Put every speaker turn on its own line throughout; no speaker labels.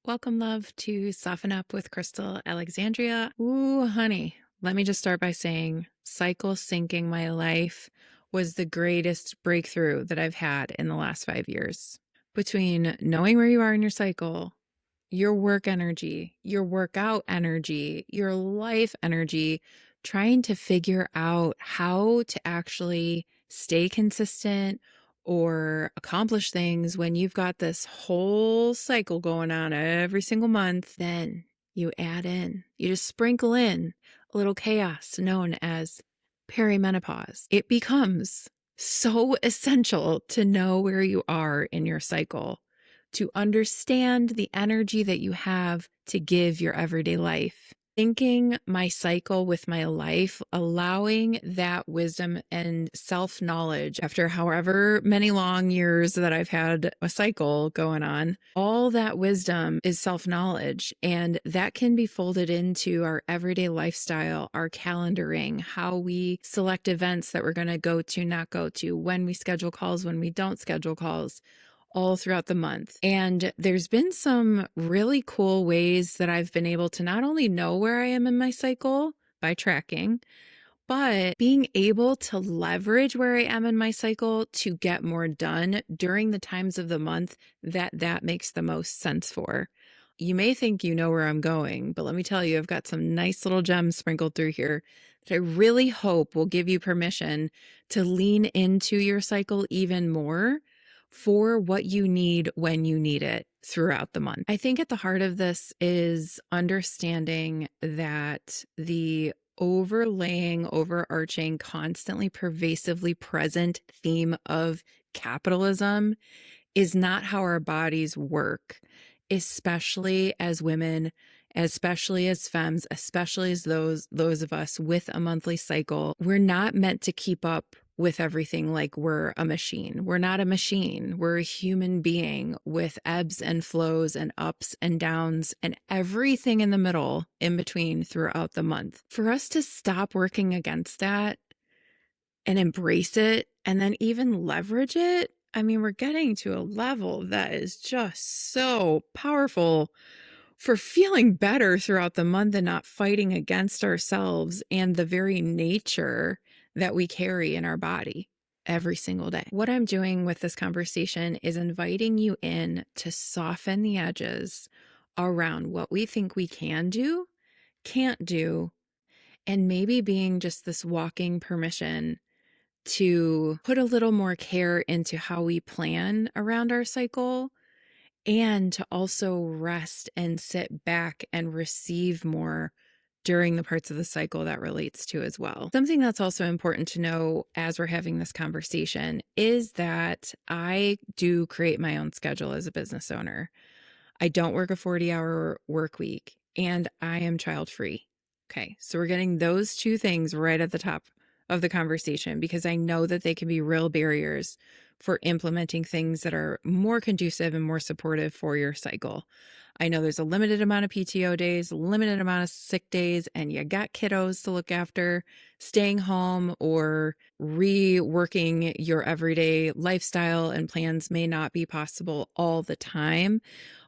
Welcome, love, to Soften Up with Crystal Alexandria. Ooh, honey, let me just start by saying cycle syncing my life was the greatest breakthrough that I've had in the last 5 years. Between knowing where you are in your cycle, your work energy, your workout energy, your life energy, trying to figure out how to actually stay consistent or accomplish things when you've got this whole cycle going on every single month, then you add in, you just sprinkle in a little chaos known as perimenopause. It becomes so essential to know where you are in your cycle, to understand the energy that you have to give your everyday life. Syncing my cycle with my life, allowing that wisdom and self-knowledge after however many long years that I've had a cycle going on, all that wisdom is self-knowledge, and that can be folded into our everyday lifestyle, our calendaring, how we select events that we're going to go to, not go to, when we schedule calls, when we don't schedule calls, all throughout the month. And there's been some really cool ways that I've been able to not only know where I am in my cycle by tracking, but being able to leverage where I am in my cycle to get more done during the times of the month that makes the most sense for. You may think you know where I'm going, but let me tell you, I've got some nice little gems sprinkled through here that I really hope will give you permission to lean into your cycle even more for what you need when you need it throughout the month. I think at the heart of this is understanding that the overlaying, overarching, constantly pervasively present theme of capitalism is not how our bodies work, especially as women, especially as femmes, especially as those of us with a monthly cycle. We're not meant to keep up with everything like we're a machine. We're not a machine. We're a human being with ebbs and flows and ups and downs and everything in the middle in between throughout the month. For us to stop working against that and embrace it and then even leverage it, I mean, we're getting to a level that is just so powerful for feeling better throughout the month and not fighting against ourselves and the very nature that we carry in our body every single day. What I'm doing with this conversation is inviting you in to soften the edges around what we think we can do, can't do, and maybe being just this walking permission to put a little more care into how we plan around our cycle, and to also rest and sit back and receive more during the parts of the cycle that relates to as well. Something that's also important to know as we're having this conversation is that I do create my own schedule as a business owner. I don't work a 40-hour work week, and I am child free. Okay, so we're getting those two things right at the top of the conversation because I know that they can be real barriers for implementing things that are more conducive and more supportive for your cycle. I know there's a limited amount of PTO days, limited amount of sick days, and you got kiddos to look after. Staying home or reworking your everyday lifestyle and plans may not be possible all the time.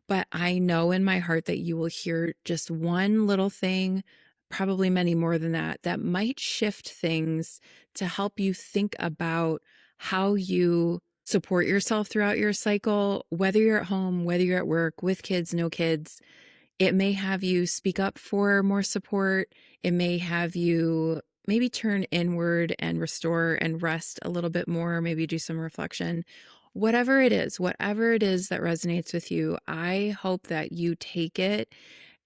But I know in my heart that you will hear just one little thing, probably many more than that, that might shift things to help you think about how you support yourself throughout your cycle, whether you're at home, whether you're at work, with kids, no kids. It may have you speak up for more support. It may have you maybe turn inward and restore and rest a little bit more, maybe do some reflection. Whatever it is that resonates with you, I hope that you take it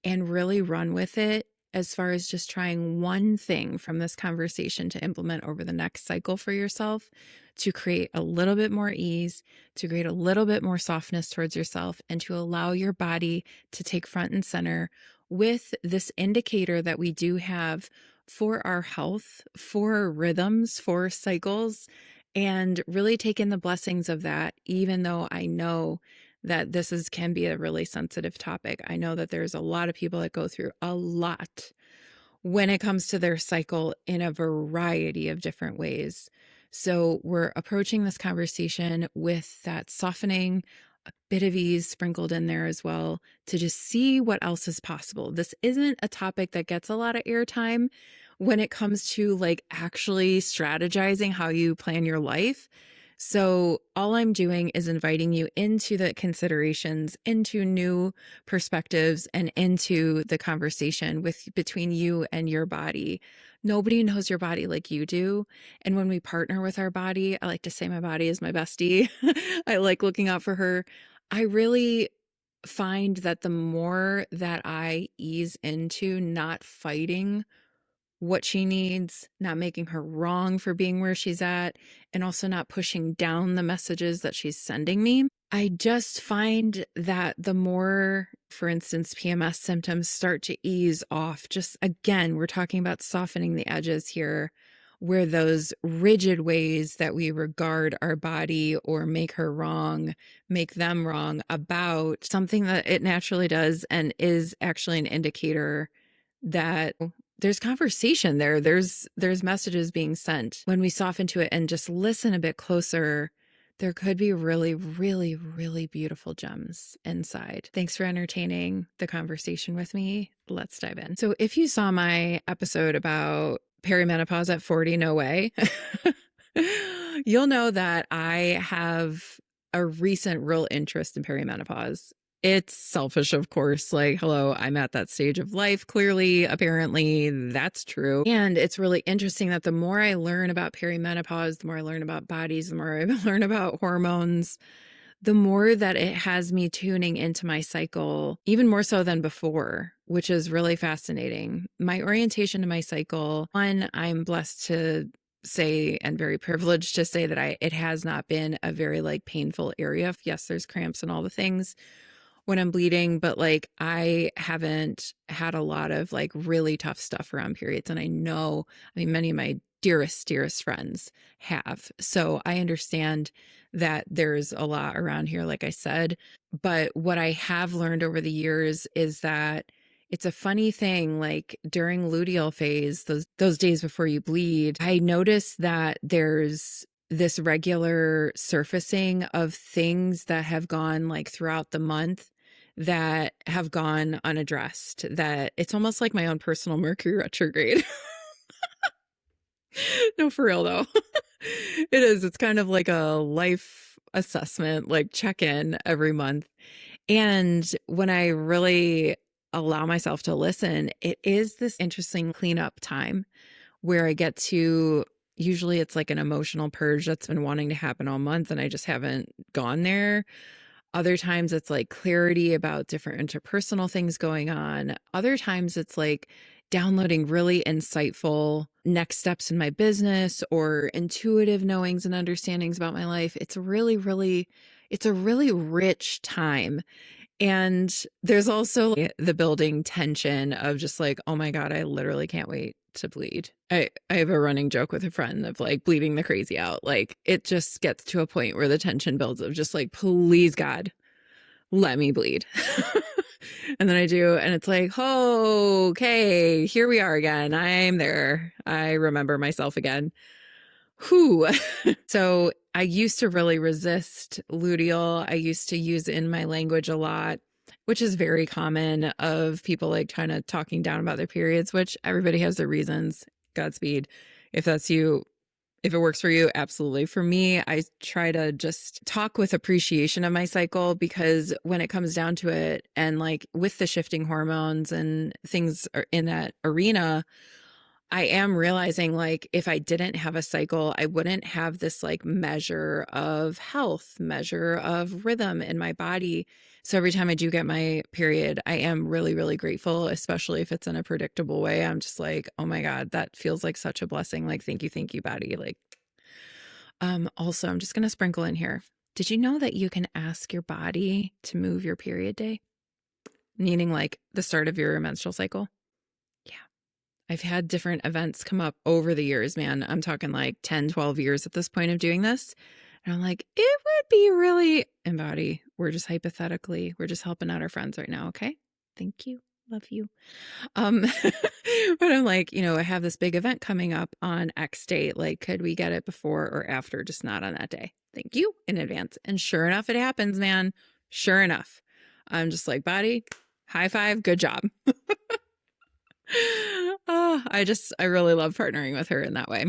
and really run with it as far as just trying one thing from this conversation to implement over the next cycle for yourself to create a little bit more ease, to create a little bit more softness towards yourself, and to allow your body to take front and center with this indicator that we do have for our health, for rhythms, for cycles, and really take in the blessings of that, even though I know that can be a really sensitive topic. I know that there's a lot of people that go through a lot when it comes to their cycle in a variety of different ways. So we're approaching this conversation with that softening a bit of ease sprinkled in there as well to just see what else is possible. This isn't a topic that gets a lot of airtime when it comes to like actually strategizing how you plan your life. So all I'm doing is inviting you into the considerations, into new perspectives, and into the conversation between you and your body. Nobody knows your body like you do. And when we partner with our body, I like to say my body is my bestie. I like looking out for her. I really find that the more that I ease into not fighting what she needs, not making her wrong for being where she's at, and also not pushing down the messages that she's sending me, I just find that the more, for instance, PMS symptoms start to ease off, just again, we're talking about softening the edges here, where those rigid ways that we regard our body or make her wrong, make them wrong about something that it naturally does and is actually an indicator that there's conversation there. There's messages being sent. When we soften to it and just listen a bit closer, there could be really, really, really beautiful gems inside. Thanks for entertaining the conversation with me. Let's dive in. So if you saw my episode about perimenopause at 40, no way, you'll know that I have a recent real interest in perimenopause. It's selfish, of course. Like, hello, I'm at that stage of life. Clearly, apparently, that's true. And it's really interesting that the more I learn about perimenopause, the more I learn about bodies, the more I learn about hormones, the more that it has me tuning into my cycle, even more so than before, which is really fascinating. My orientation to my cycle, one, I'm blessed to say and very privileged to say that it has not been a very like painful area. Yes, there's cramps and all the things when I'm bleeding, but like I haven't had a lot of like really tough stuff around periods. And I know, I mean, many of my dearest friends have. So I understand that there's a lot around here, like I said. But what I have learned over the years is that it's a funny thing, like during luteal phase, those days before you bleed, I notice that there's this regular surfacing of things that have gone like throughout the month that have gone unaddressed, that it's almost like my own personal Mercury retrograde. No, for real though. It is. It's kind of like a life assessment, like check in every month. And when I really allow myself to listen, it is this interesting cleanup time where I get to, usually it's like an emotional purge that's been wanting to happen all month and I just haven't gone there. Other times it's like clarity about different interpersonal things going on. Other times it's like downloading really insightful next steps in my business or intuitive knowings and understandings about my life. It's a really rich time. And there's also the building tension of just like, oh my God, I literally can't wait to bleed. I have a running joke with a friend of like bleeding the crazy out. Like it just gets to a point where the tension builds of just like, please God, let me bleed. And then I do, and it's like, oh, okay, here we are again. I'm there. I remember myself again. Whew. So I used to really resist luteal. I used to use it in my language a lot, which is very common of people like kind of talking down about their periods, which everybody has their reasons. Godspeed. If that's you, if it works for you, absolutely. For me, I try to just talk with appreciation of my cycle because when it comes down to it, and like with the shifting hormones and things in that arena, I am realizing like if I didn't have a cycle, I wouldn't have this like measure of health, measure of rhythm in my body. So every time I do get my period, I am really, really grateful, especially if it's in a predictable way. I'm just like, oh my God, that feels like such a blessing. Like, thank you, body. Like, also, I'm just going to sprinkle in here. Did you know that you can ask your body to move your period day? Meaning like the start of your menstrual cycle? Yeah. I've had different events come up over the years, man. I'm talking like 10, 12 years at this point of doing this. And I'm like, it would be really, and body, we're just hypothetically, we're just helping out our friends right now. Okay. Thank you. Love you. But I'm like, I have this big event coming up on X date. Like, could we get it before or after? Just not on that day. Thank you in advance. And sure enough, it happens, man. Sure enough, I'm just like, body, high five, good job. I really love partnering with her in that way.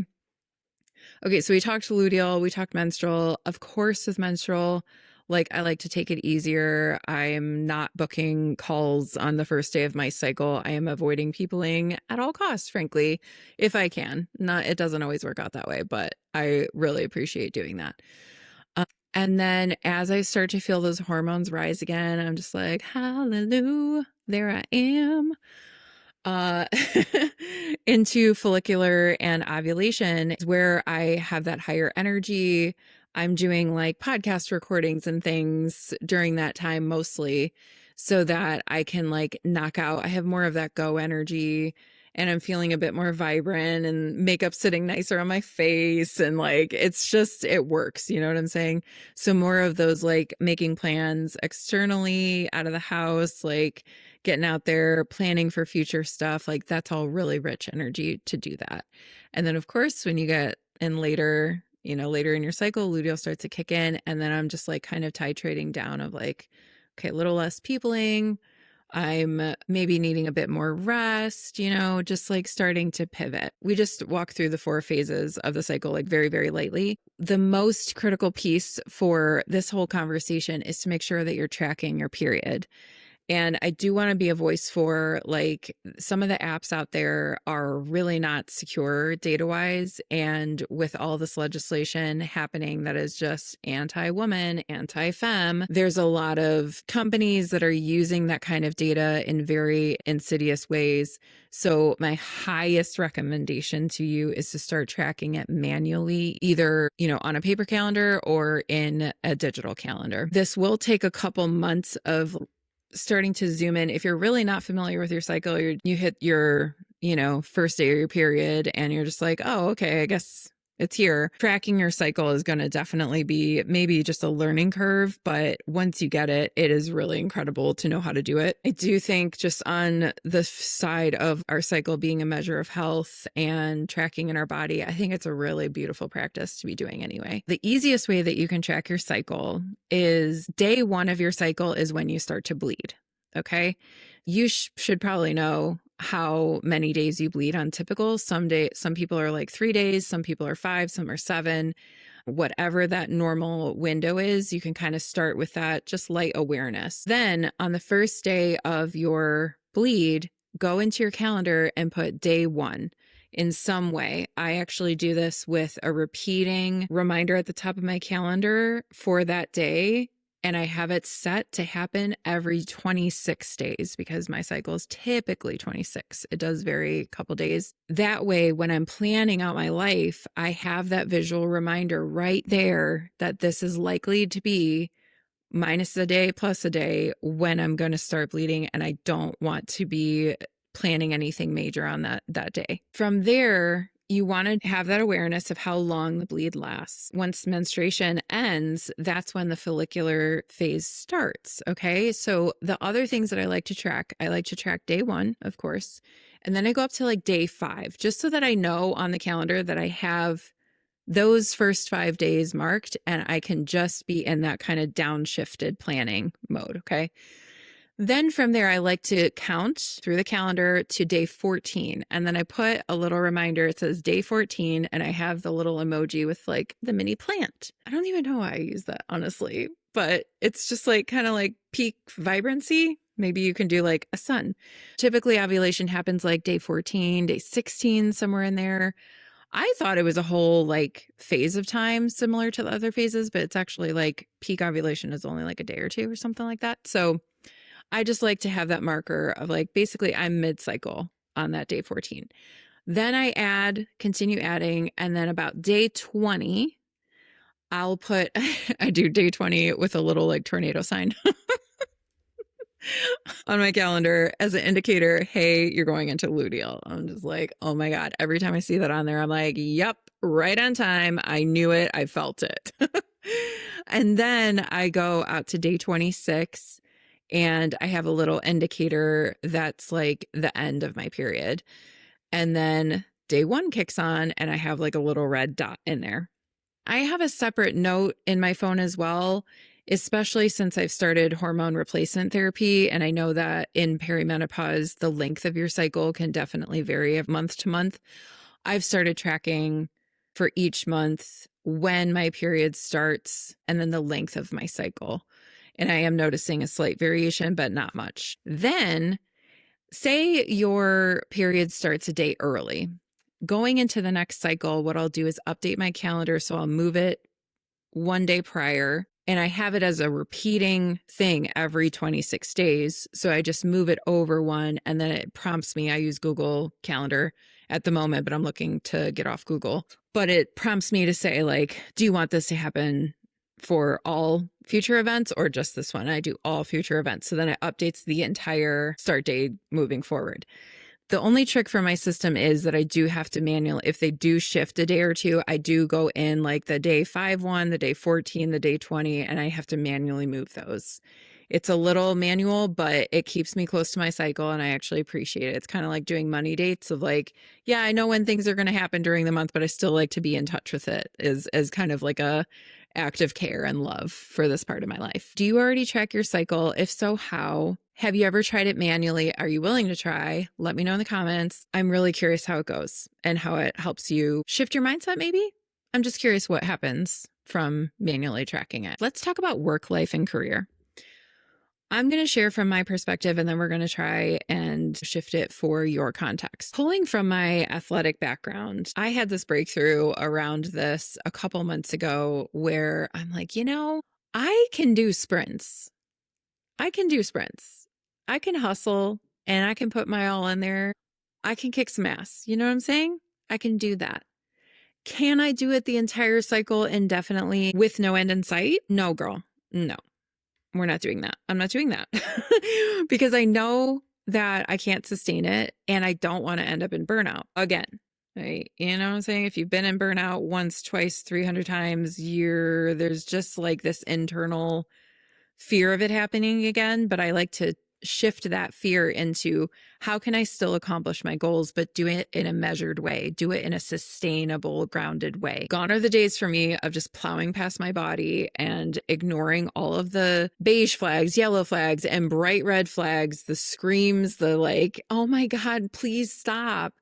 Okay, so we talked luteal, we talked menstrual. Of course, with menstrual, like I like to take it easier. I'm not booking calls on the first day of my cycle. I am avoiding peopling at all costs, frankly, if I can. Not, it doesn't always work out that way, but I really appreciate doing that. And then as I start to feel those hormones rise again, I'm just like, hallelujah, there I am. uh, into follicular and ovulation is where I have that higher energy. I'm doing like podcast recordings and things during that time mostly so that I can like knock out. I have more of that go energy and I'm feeling a bit more vibrant and makeup sitting nicer on my face. And like, it's just, it works. You know what I'm saying? So more of those like making plans externally out of the house, like getting out there, planning for future stuff, like that's all really rich energy to do that. And then of course, when you get in later, later in your cycle, luteal starts to kick in. And then I'm just like kind of titrating down of like, okay, a little less peopling. I'm maybe needing a bit more rest, just like starting to pivot. We just walk through the 4 phases of the cycle, like very, very lightly. The most critical piece for this whole conversation is to make sure that you're tracking your period. And I do want to be a voice for like some of the apps out there are really not secure data wise. And with all this legislation happening that is just anti-woman, anti-fem, there's a lot of companies that are using that kind of data in very insidious ways. So my highest recommendation to you is to start tracking it manually, either, on a paper calendar or in a digital calendar. This will take a couple months of starting to zoom in. If you're really not familiar with your cycle, you hit your, first day of your period and you're just like, oh, okay, I guess it's here. Tracking your cycle is going to definitely be maybe just a learning curve, but once you get it, it is really incredible to know how to do it. I do think just on the side of our cycle being a measure of health and tracking in our body, I think it's a really beautiful practice to be doing anyway. The easiest way that you can track your cycle is day 1 of your cycle is when you start to bleed. Okay. You should probably know how many days you bleed on typical. Some people are like 3 days, some people are 5, some are 7. Whatever that normal window is, you can kind of start with that, just light awareness. Then on the first day of your bleed, go into your calendar and put day 1 in some way. I actually do this with a repeating reminder at the top of my calendar for that day. And I have it set to happen every 26 days because my cycle is typically 26. It does vary a couple days. That way, when I'm planning out my life, I have that visual reminder right there that this is likely to be minus a day plus a day when I'm going to start bleeding. And I don't want to be planning anything major on that day. From there, you want to have that awareness of how long the bleed lasts. Once menstruation ends, that's when the follicular phase starts. Okay. So the other things that I like to track day 1, of course. And then I go up to like day 5, just so that I know on the calendar that I have those first 5 days marked and I can just be in that kind of downshifted planning mode. Okay. Then from there, I like to count through the calendar to day 14. And then I put a little reminder. It says day 14. And I have the little emoji with like the mini plant. I don't even know why I use that, honestly, but it's just like kind of like peak vibrancy. Maybe you can do like a sun. Typically ovulation happens like day 14, day 16, somewhere in there. I thought it was a whole like phase of time similar to the other phases, but it's actually like peak ovulation is only like a day or 2 or something like that. So I just like to have that marker of like, basically I'm mid-cycle on that day 14. Then I continue adding. And then about day 20, I'll put, I do day 20 with a little like tornado sign on my calendar as an indicator. Hey, you're going into luteal. I'm just like, oh my God. Every time I see that on there, I'm like, yep, right on time. I knew it. I felt it. And then I go out to day 26. And I have a little indicator that's like the end of my period. And then day 1 kicks on and I have like a little red dot in there. I have a separate note in my phone as well. especially since I've started hormone replacement therapy. And I know that in perimenopause, the length of your cycle can definitely vary month to month. I've started tracking for each month when my period starts and then the length of my cycle. And I am noticing a slight variation, but not much. Then, say your period starts a day early. Going into the next cycle, what I'll do is update my calendar. So I'll move it one day prior, and I have it as a repeating thing every 26 days. So I just move it over one, and then it prompts me. I use Google Calendar at the moment, but I'm looking to get off Google. But it prompts me to say, like, do you want this to happen for all future events or just this one? I do all future events. So then it updates the entire start date moving forward. The only trick for my system is that I do have to manually, if they do shift a day or two, I do go in like the day 5 one, the day 14, the day 20, and I have to manually move those. It's a little manual, but it keeps me close to my cycle, and I actually appreciate it. It's kind of like doing money dates of like, yeah, I know when things are going to happen during the month, but I still like to be in touch with it as kind of like a act of care and love for this part of my life. Do you already track your cycle? If so, how? Have you ever tried it manually? Are you willing to try? Let me know in the comments. I'm really curious how it goes and how it helps you shift your mindset, maybe. I'm just curious what happens from manually tracking it. Let's talk about work, life, and career. I'm going to share from my perspective, and then we're going to try and shift it for your context. Pulling from my athletic background, I had this breakthrough around this a couple months ago where I'm like, I can do sprints. I can do sprints. I can hustle and I can put my all in there. I can kick some ass. You know what I'm saying? I can do that. Can I do it the entire cycle indefinitely with no end in sight? No, girl. No. We're not doing that. I'm not doing that because I know that I can't sustain it and I don't want to end up in burnout again. Right? You know what I'm saying? If you've been in burnout once, twice, 300 times, there's just like this internal fear of it happening again. But I like to shift that fear into how can I still accomplish my goals, but do it in a measured way, do it in a sustainable, grounded way. Gone are the days for me of just plowing past my body and ignoring all of the beige flags, yellow flags, and bright red flags, the screams, the like, oh my God, please stop.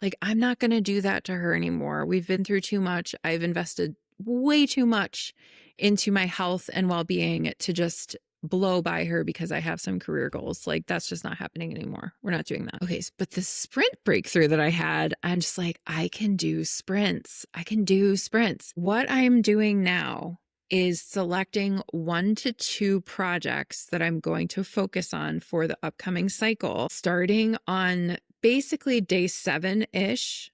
Like, I'm not going to do that to her anymore. We've been through too much. I've invested way too much into my health and well-being to just blow by her because I have some career goals. Like, that's just not happening anymore. We're not doing that. Okay. But the sprint breakthrough that I had, I'm just like, I can do sprints. I can do sprints. What I'm doing now is selecting 1 to 2 projects that I'm going to focus on for the upcoming cycle, starting on basically day 7-ish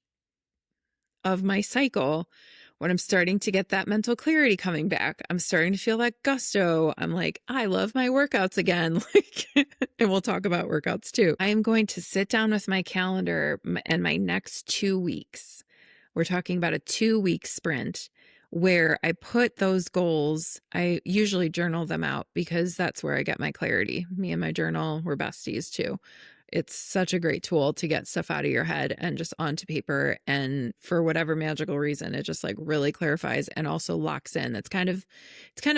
of my cycle. When I'm starting to get that mental clarity coming back, I'm starting to feel that gusto. I'm like, I love my workouts again. And we'll talk about workouts too. I am going to sit down with my calendar and my next 2 weeks. We're talking about a 2-week sprint where I put those goals. I usually journal them out because that's where I get my clarity. Me and my journal, we're besties too. It's such a great tool to get stuff out of your head and just onto paper. And for whatever magical reason, it just like really clarifies and also locks in. It's kind of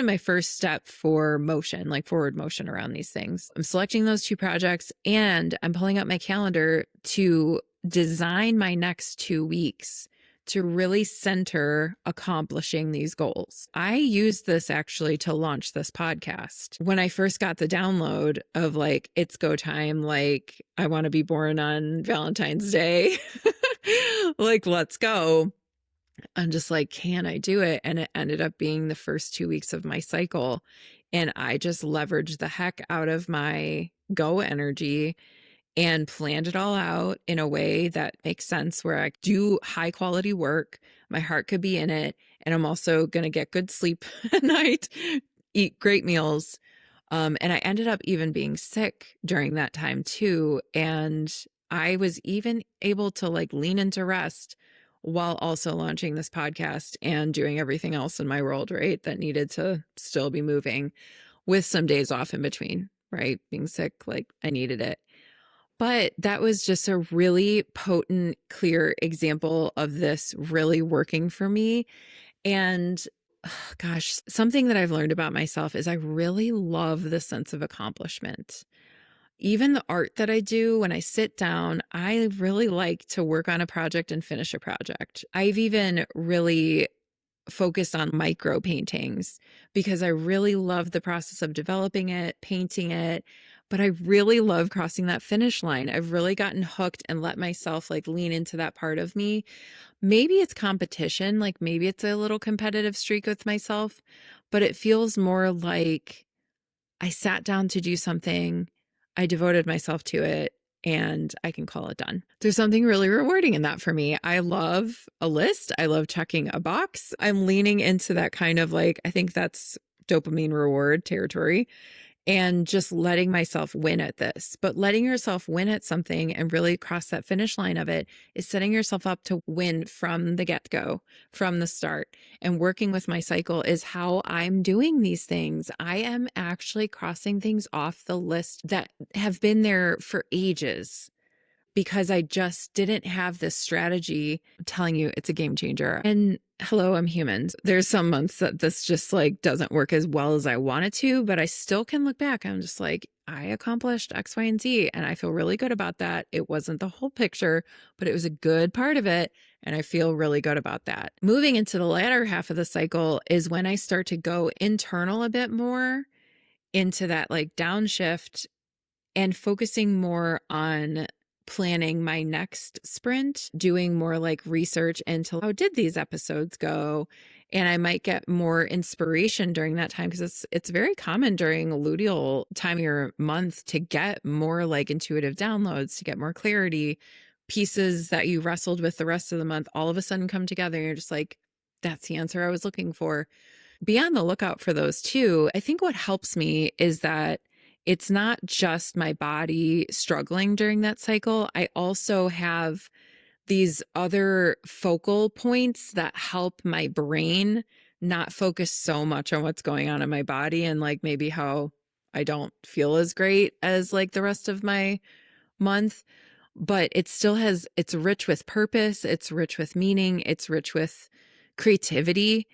my first step for motion, like forward motion around these things. I'm selecting those 2 projects and I'm pulling up my calendar to design my next 2 weeks to really center accomplishing these goals. I used this actually to launch this podcast. When I first got the download of like, it's go time, like I want to be born on Valentine's Day, like, let's go. I'm just like, can I do it? And it ended up being the first 2 weeks of my cycle. And I just leveraged the heck out of my go energy and planned it all out in a way that makes sense where I do high quality work. My heart could be in it. And I'm also going to get good sleep at night, eat great meals. And I ended up even being sick during that time too. And I was even able to like lean into rest while also launching this podcast and doing everything else in my world, right? That needed to still be moving with some days off in between, right? Being sick, like I needed it. But that was just a really potent, clear example of this really working for me. And gosh, something that I've learned about myself is I really love the sense of accomplishment. Even the art that I do, when I sit down, I really like to work on a project and finish a project. I've even really focused on micro paintings because I really love the process of developing it, painting it, but I really love crossing that finish line. I've really gotten hooked and let myself like lean into that part of me. Maybe it's competition, like maybe it's a little competitive streak with myself, but it feels more like I sat down to do something, I devoted myself to it, and I can call it done. There's something really rewarding in that for me. I love a list. I love checking a box. I'm leaning into that kind of like, I think that's dopamine reward territory and just letting myself win at this. But letting yourself win at something and really cross that finish line of it is setting yourself up to win from the get go, from the start. And working with my cycle is how I'm doing these things. I am actually crossing things off the list that have been there for ages because I just didn't have this strategy. I'm telling you, it's a game changer. And hello, I'm human. There's some months that this just like doesn't work as well as I want it to, but I still can look back. I'm just like, I accomplished X, Y, and Z. And I feel really good about that. It wasn't the whole picture, but it was a good part of it. And I feel really good about that. Moving into the latter half of the cycle is when I start to go internal a bit more into that like downshift and focusing more on planning my next sprint, doing more like research into how did these episodes go? And I might get more inspiration during that time because it's very common during a luteal time of your month to get more like intuitive downloads, to get more clarity. Pieces that you wrestled with the rest of the month all of a sudden come together and you're just like, that's the answer I was looking for. Be on the lookout for those too. I think what helps me is that it's not just my body struggling during that cycle. I also have these other focal points that help my brain not focus so much on what's going on in my body and like maybe how I don't feel as great as like the rest of my month. But it still has, it's rich with purpose, it's rich with meaning, it's rich with creativity.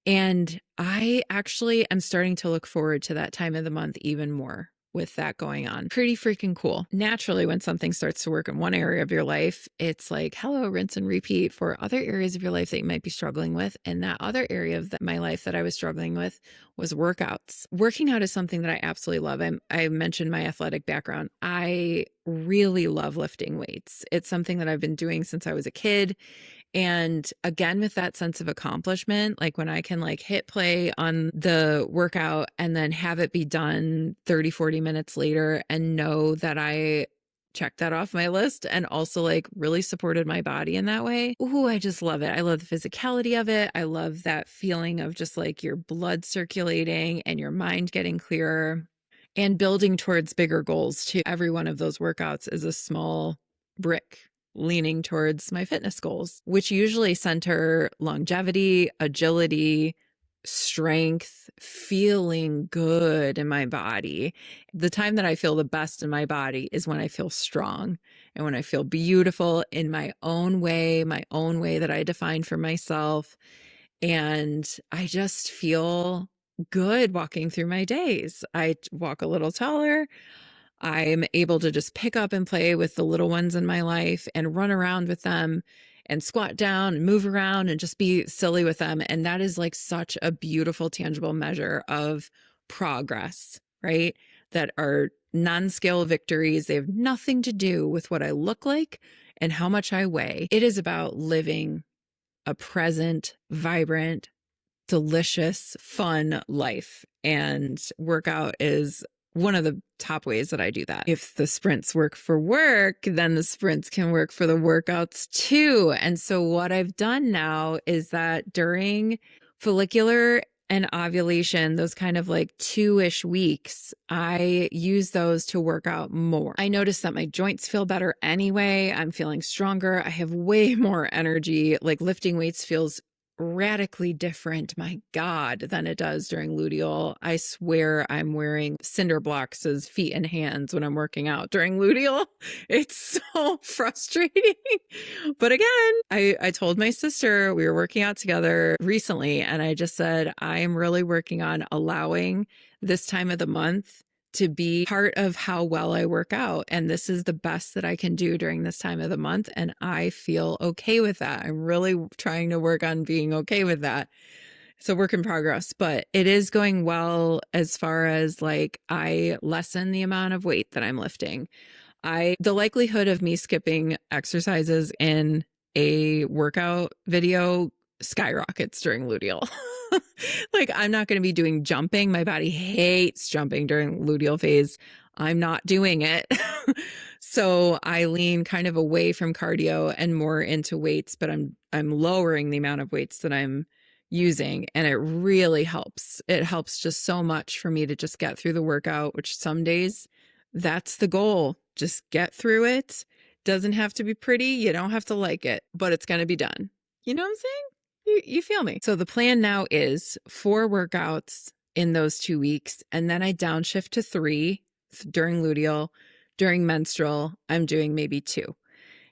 And I actually am starting to look forward to that time of the month even more with that going on. Pretty freaking cool. Naturally, when something starts to work in one area of your life, it's like, hello, rinse and repeat for other areas of your life that you might be struggling with. And that other area of my life that I was struggling with was workouts. Working out is something that I absolutely love. I mentioned my athletic background. I really love lifting weights. It's something that I've been doing since I was a kid. And again, with that sense of accomplishment, like when I can like hit play on the workout and then have it be done 30, 40 minutes later and know that I checked that off my list and also like really supported my body in that way. Ooh, I just love it. I love the physicality of it. I love that feeling of just like your blood circulating and your mind getting clearer and building towards bigger goals too. Every one of those workouts is a small brick leaning towards my fitness goals, which usually center longevity, agility, strength, feeling good in my body. The time that I feel the best in my body is when I feel strong and when I feel beautiful in my own way that I define for myself. And I just feel good walking through my days. I walk a little taller. I'm able to just pick up and play with the little ones in my life and run around with them and squat down and move around and just be silly with them. And that is like such a beautiful, tangible measure of progress, right? That are non-scale victories. They have nothing to do with what I look like and how much I weigh. It is about living a present, vibrant, delicious, fun life. And workout is one of the top ways that I do that. If the sprints work for work, then the sprints can work for the workouts too. And so what I've done now is that during follicular and ovulation, those kind of like 2-ish weeks, I use those to work out more. I notice that my joints feel better anyway. I'm feeling stronger. I have way more energy. Like lifting weights feels radically different, my God, than it does during luteal. I swear I'm wearing cinder blocks as feet and hands when I'm working out during luteal. It's so frustrating. But again, I told my sister, we were working out together recently, and I just said, I am really working on allowing this time of the month to be part of how well I work out. And this is the best that I can do during this time of the month. And I feel okay with that. I'm really trying to work on being okay with that. It's a work in progress, but it is going well as far as like I lessen the amount of weight that I'm lifting. The likelihood of me skipping exercises in a workout video skyrockets during luteal. Like, I'm not going to be doing jumping. My body hates jumping during luteal phase. I'm not doing it. So I lean kind of away from cardio and more into weights, but I'm lowering the amount of weights that I'm using, and it really helps. It helps just so much for me to just get through the workout, which some days that's the goal. Just get through it. Doesn't have to be pretty. You don't have to like it, but it's going to be done. You know what I'm saying? You feel me? So the plan now is 4 workouts in those 2 weeks. And then I downshift to 3 during luteal. During menstrual, I'm doing maybe 2.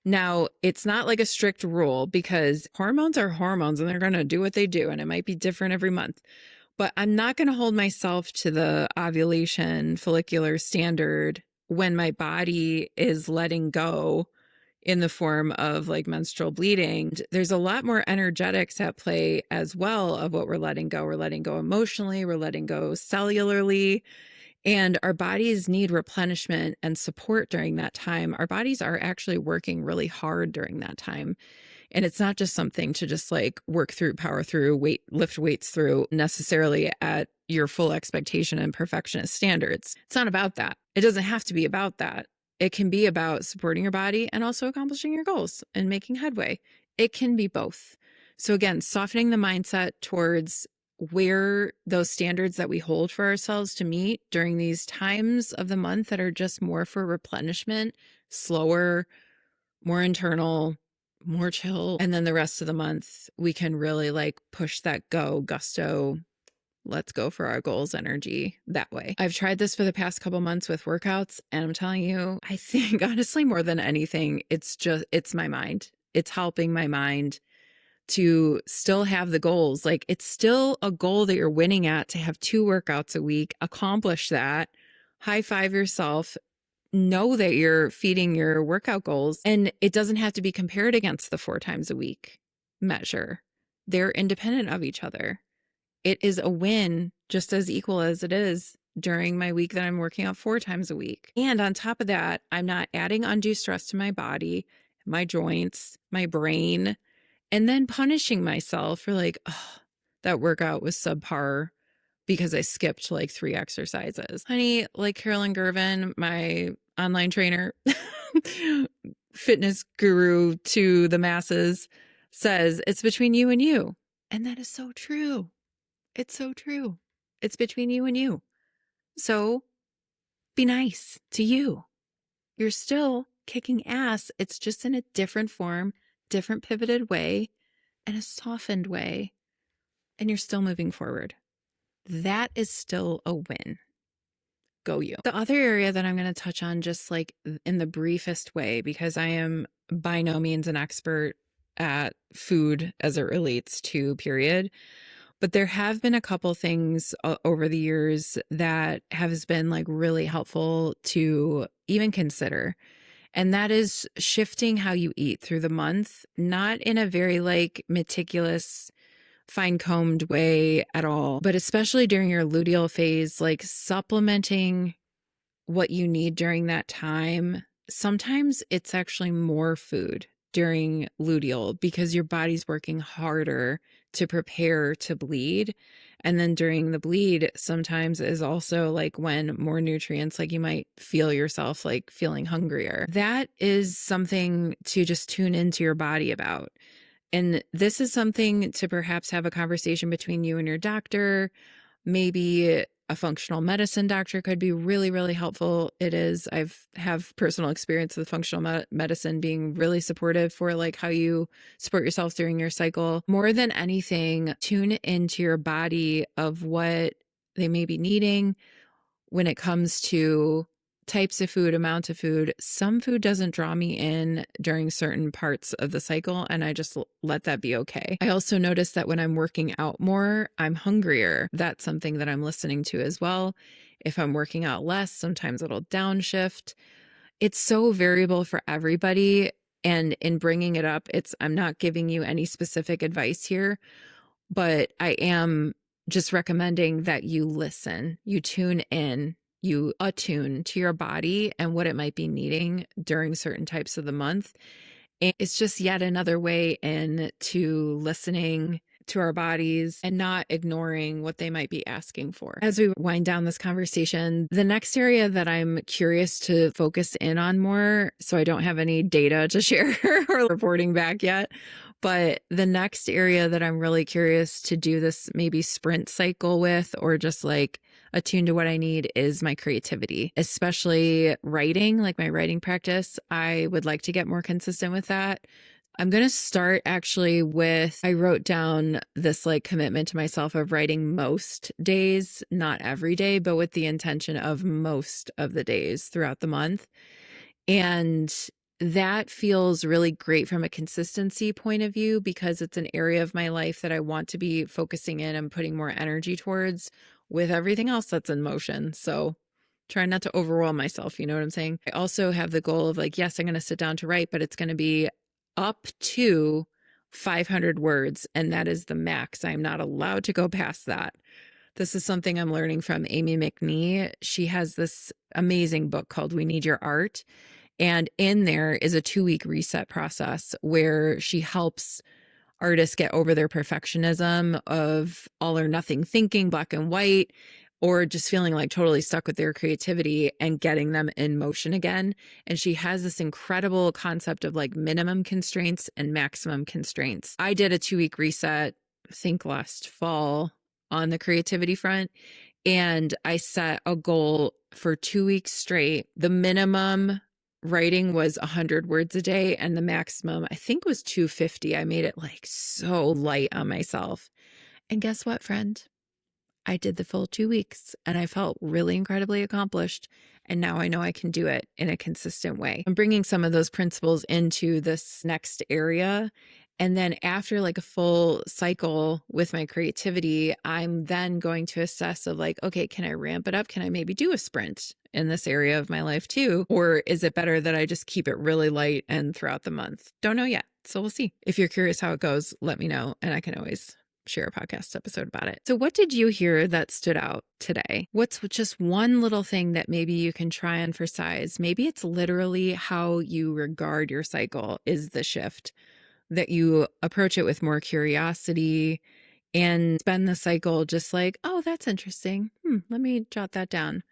Now, it's not like a strict rule because hormones are hormones and they're going to do what they do. And it might be different every month. But I'm not going to hold myself to the ovulation follicular standard when my body is letting go in the form of like menstrual bleeding. There's a lot more energetics at play as well of what we're letting go. We're letting go emotionally, we're letting go cellularly, and our bodies need replenishment and support during that time. Our bodies are actually working really hard during that time. And it's not just something to just like work through, power through, lift weights through necessarily at your full expectation and perfectionist standards. It's not about that. It doesn't have to be about that. It can be about supporting your body and also accomplishing your goals and making headway. It can be both. So again, softening the mindset towards where those standards that we hold for ourselves to meet during these times of the month that are just more for replenishment, slower, more internal, more chill. And then the rest of the month, we can really like push that gusto, let's go for our goals energy that way. I've tried this for the past couple months with workouts, and I'm telling you, I think honestly, more than anything, it's my mind. It's helping my mind to still have the goals. Like, it's still a goal that you're winning at to have 2 workouts a week. Accomplish that. High five yourself. Know that you're feeding your workout goals, and it doesn't have to be compared against the 4 times a week measure. They're independent of each other. It is a win just as equal as it is during my week that I'm working out 4 times a week. And on top of that, I'm not adding undue stress to my body, my joints, my brain, and then punishing myself for like, oh, that workout was subpar because I skipped like 3 exercises. Honey, like Carolyn Gervin, my online trainer, fitness guru to the masses, says, it's between you and you. And that is so true. It's so true. It's between you and you. So be nice to you. You're still kicking ass. It's just in a different form, different pivoted way, and a softened way. And you're still moving forward. That is still a win. Go you. The other area that I'm going to touch on just like in the briefest way, because I am by no means an expert at food as it relates to period, but there have been a couple things over the years that has been like really helpful to even consider. And that is shifting how you eat through the month, not in a very like meticulous, fine-combed way at all, but especially during your luteal phase, like supplementing what you need during that time. Sometimes it's actually more food during luteal because your body's working harder to prepare to bleed. And then during the bleed, sometimes is also like when more nutrients, like you might feel yourself like feeling hungrier. That is something to just tune into your body about. And this is something to perhaps have a conversation between you and your doctor, maybe A functional medicine doctor could be really, really helpful. It is. Have personal experience with functional medicine being really supportive for like how you support yourself during your cycle. More than anything, tune into your body of what they may be needing when it comes to types of food, amount of food. Some food doesn't draw me in during certain parts of the cycle, and I just let that be okay. I also notice that when I'm working out more, I'm hungrier. That's something that I'm listening to as well. If I'm working out less, sometimes it'll downshift. It's so variable for everybody. And in bringing it up, I'm not giving you any specific advice here, but I am just recommending that you listen, you tune in, you attune to your body and what it might be needing during certain types of the month. And it's just yet another way into listening to our bodies and not ignoring what they might be asking for. As we wind down this conversation, the next area that I'm curious to focus in on more, so I don't have any data to share or reporting back yet, but the next area that I'm really curious to do this maybe sprint cycle with, or just like attune to what I need, is my creativity, especially writing, like my writing practice. I would like to get more consistent with that. I'm going to start actually with, I wrote down this like commitment to myself of writing most days, not every day, but with the intention of most of the days throughout the month. And that feels really great from a consistency point of view, because it's an area of my life that I want to be focusing in and putting more energy towards with everything else that's in motion. So try not to overwhelm myself. You know what I'm saying? I also have the goal of like, yes, I'm going to sit down to write, but it's going to be up to 500 words. And that is the max. I'm not allowed to go past that. This is something I'm learning from Amy McNee. She has this amazing book called We Need Your Art. And in there is a 2-week reset process where she helps artists get over their perfectionism of all or nothing thinking, black and white, or just feeling like totally stuck with their creativity, and getting them in motion again. And she has this incredible concept of like minimum constraints and maximum constraints. I did a 2-week reset, I think last fall, on the creativity front. And I set a goal for 2 weeks straight. The minimum writing was 100 words a day, and the maximum I think was 250. I made it like so light on myself. And guess what, friend? I did the full 2 weeks and I felt really incredibly accomplished. And now I know I can do it in a consistent way. I'm bringing some of those principles into this next area. And then after like a full cycle with my creativity, I'm then going to assess of like, okay, can I ramp it up? Can I maybe do a sprint in this area of my life too? Or is it better that I just keep it really light and throughout the month? Don't know yet. So we'll see. If you're curious how it goes, let me know. And I can always share a podcast episode about it. So what did you hear that stood out today? What's just one little thing that maybe you can try and for size? Maybe it's literally how you regard your cycle is the shift, that you approach it with more curiosity and spend the cycle just like, oh, that's interesting. Let me jot that down.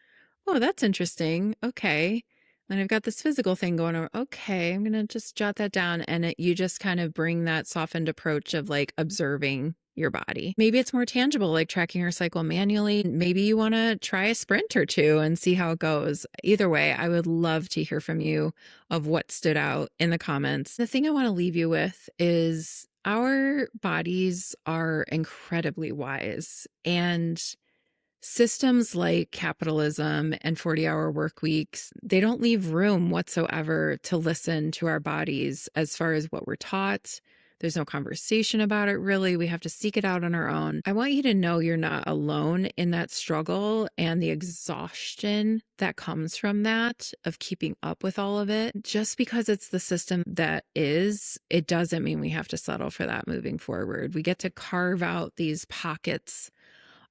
Oh, that's interesting. Okay. And I've got this physical thing going on. Okay, I'm going to just jot that down. And you just kind of bring that softened approach of like observing your body. Maybe it's more tangible, like tracking your cycle manually. Maybe you want to try a sprint or two and see how it goes. Either way, I would love to hear from you of what stood out in the comments. The thing I want to leave you with is our bodies are incredibly wise, and systems like capitalism and 40-hour work weeks, they don't leave room whatsoever to listen to our bodies as far as what we're taught. There's no conversation about it, really. We have to seek it out on our own. I want you to know you're not alone in that struggle and the exhaustion that comes from that, of keeping up with all of it. Just because it's the system that is, it doesn't mean we have to settle for that moving forward. We get to carve out these pockets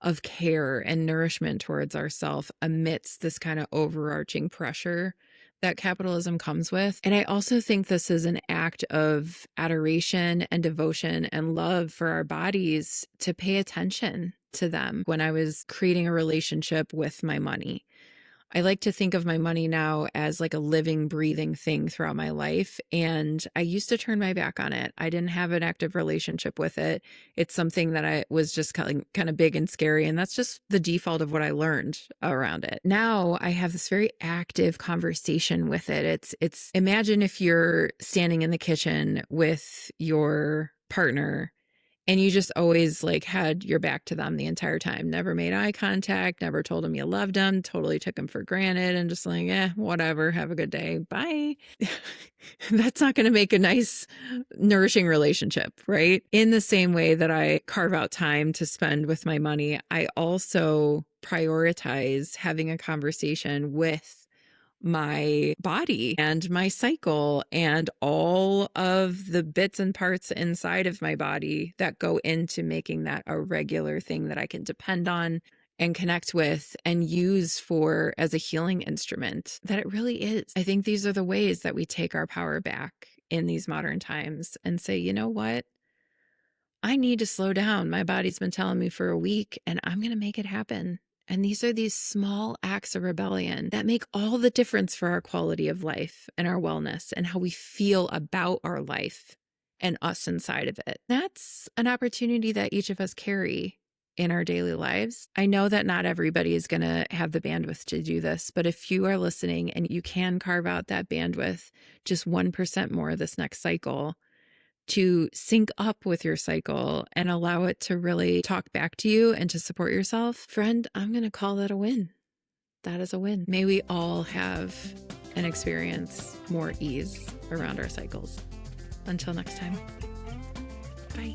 of care and nourishment towards ourselves amidst this kind of overarching pressure that capitalism comes with. And I also think this is an act of adoration and devotion and love for our bodies to pay attention to them. When I was creating a relationship with my money, I like to think of my money now as like a living, breathing thing throughout my life. And I used to turn my back on it. I didn't have an active relationship with it. It's something that I was just kind of big and scary. And that's just the default of what I learned around it. Now I have this very active conversation with it. It's imagine if you're standing in the kitchen with your partner and you just always like had your back to them the entire time, never made eye contact, never told them you loved them, totally took them for granted and just like, whatever, have a good day, bye. That's not going to make a nice, nourishing relationship, right? In the same way that I carve out time to spend with my money, I also prioritize having a conversation with my body and my cycle and all of the bits and parts inside of my body that go into making that a regular thing that I can depend on and connect with and use for as a healing instrument that it really is. I think these are the ways that we take our power back in these modern times and say, you know what? I need to slow down. My body's been telling me for a week and I'm going to make it happen. And these are these small acts of rebellion that make all the difference for our quality of life and our wellness and how we feel about our life and us inside of it. That's an opportunity that each of us carry in our daily lives. I know that not everybody is going to have the bandwidth to do this, but if you are listening and you can carve out that bandwidth, just 1% more this next cycle, to sync up with your cycle and allow it to really talk back to you and to support yourself, friend, I'm going to call that a win. That is a win. May we all have and experience more ease around our cycles. Until next time, bye.